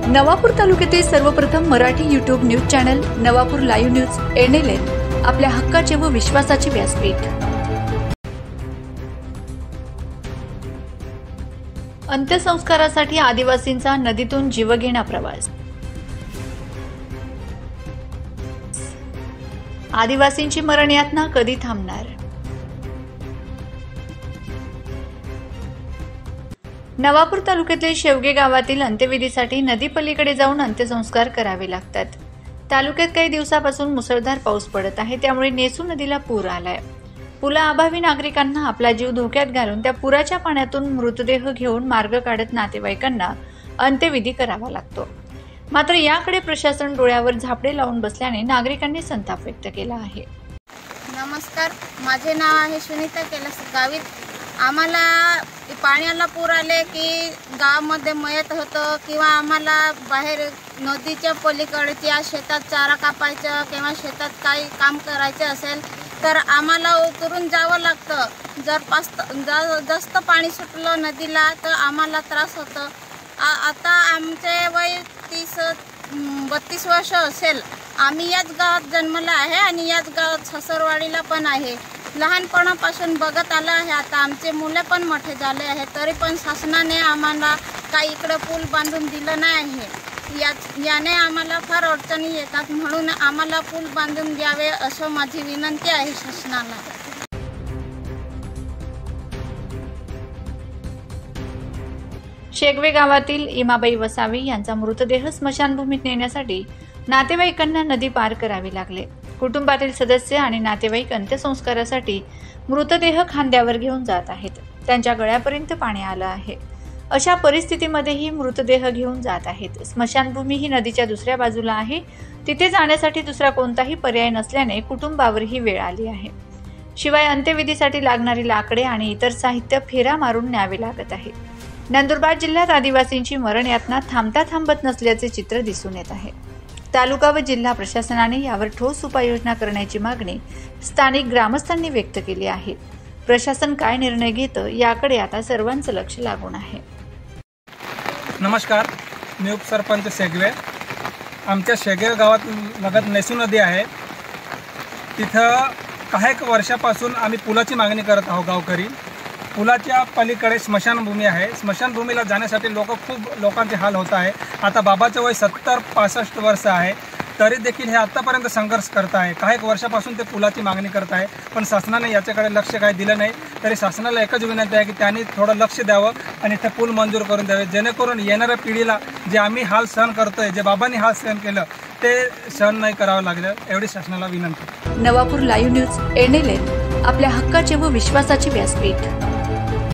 नवापूर तालुक्यातील सर्वप्रथम Marathi YouTube news channel Navapur live news NLN आपल्या हक्काचे व विश्वासाचे व्यासपीठ। अंत्यसंस्कारासाठी आदिवासींचा नदीतून जीवघेणा प्रवास। आदिवासींची मरण यातना कधी थांबणार? नवापूर तालुक्यातील शेवगे गावातील अंत्यविधीसाठी नदीपलीकडे जाऊन अंत्यसंस्कार करावे लागतात। तालुक्यात काही दिवसापासून मुसळधार पाऊस पडत आहे, त्यामुळे नेसू नदीला पूर आलाय। पुलाअभावी नागरिकांना आपला जीव धोक्यात घालून त्या पुराच्या पाण्यातून मृतदेह घेऊन मार्ग काढत नातेवाईकांना अंत्यविधी करावा लागतो। मात्र याकडे प्रशासन डोळ्यावर झापडे लावून बसल्याने नागरिकांनी संताप व्यक्त केला आहे। नमस्कार, माझे नाव आहे सुनीता कैलास गावित। आम्हाला पाण्याला पूर आले की गावामध्ये मयत होतं किंवा आम्हाला बाहेर नदीच्या पलीकडच्या शेतात चारा कापायचं किंवा शेतात काही काम करायचं असेल तर आम्हाला उतरून जावं लागतं। जर जास्त पाणी सुटलं नदीला तर आम्हाला त्रास होतं। आता आमचे वय 32 वर्ष असेल। आम्ही याच गावात जन्मला आहे आणि याच गावात सासरवाडीला पण आहे। लहानपणापासून बघत आलं आहे। आता आमचे मुले पण मोठे झाले आहे, तरी पण शासनाने आम्हाला काही इकडे पूल बांधून दिलं नाही आहे। याने आम्हाला फार अडचणी येतात, म्हणून आम्हाला पूल बांधून द्यावे असं माझी विनंती आहे शासनाला। शेगवे गावातील इमाबाई वसावी यांचा मृतदेह स्मशानभूमीत नेण्यासाठी नातेवाईकांना नदी पार करावी लागले। कुटुंबातील सदस्य आणि नातेवाईक अंत्यसंस्कारासाठी मृतदेह खांद्यावर घेऊन जात आहेत। त्यांच्या गळ्यापर्यंत पाणी आलं आहे। अशा परिस्थितीमध्येही मृतदेह घेऊन जात आहेत। स्मशानभूमी ही नदीच्या दुसऱ्या बाजूला आहे, तिथे जाण्यासाठी दुसरा कोणताही पर्याय नसल्याने कुटुंबावर ही वेळ आली आहे। शिवाय अंत्यविधीसाठी लागणारी लाकडे आणि इतर साहित्य फेरा मारून न्यावे लागत आहे। नंदुरबार जिल्ह्यात आदिवासींची मरण यातना थांबता थांबत नसल्याचे चित्र दिसून येत आहे। तालुका व जिल्हा प्रशासनाने यावर ठोस उपाययोजना करण्याची मागणी स्थानिक ग्रामस्थांनी व्यक्त केली आहे। प्रशासन काय निर्णय घेतं याकडे आता सर्वांचं लक्ष लागून आहे। नमस्कार, मी उपसरपंच शेगवे। आमच्या शेगवे गावात लगत नेसू नदी आहे। तिथं काही वर्षापासून आम्ही पुलाची मागणी करत आहोत। गावकरी पुलाच्या पलीकडे स्मशानभूमी आहे। स्मशानभूमीला जाण्यासाठी खूप लोकांचे हाल होत आहे। आता बाबाचं वय 70-65 वर्ष आहे, तरी देखील हे आतापर्यंत संघर्ष करत आहे। काही वर्षापासून ते पुलाची मागणी करत आहे, पण शासनाने याच्याकडे लक्ष काही दिलं नाही। तरी शासनाला एकच विनंती आहे की त्यांनी थोडं लक्ष द्यावं आणि ते पूल मंजूर करून द्यावे, जेणेकरून येणाऱ्या पिढीला जे आम्ही हाल सहन करतोय, जे बाबांनी हाल सहन केलं ते सहन नाही करावं लागलं, एवढी शासनाला विनंती। नवापूर लाईव्ह न्यूज एनएलएन आपल्या हक्काचे व विश्वासाचे व्यासपीठ।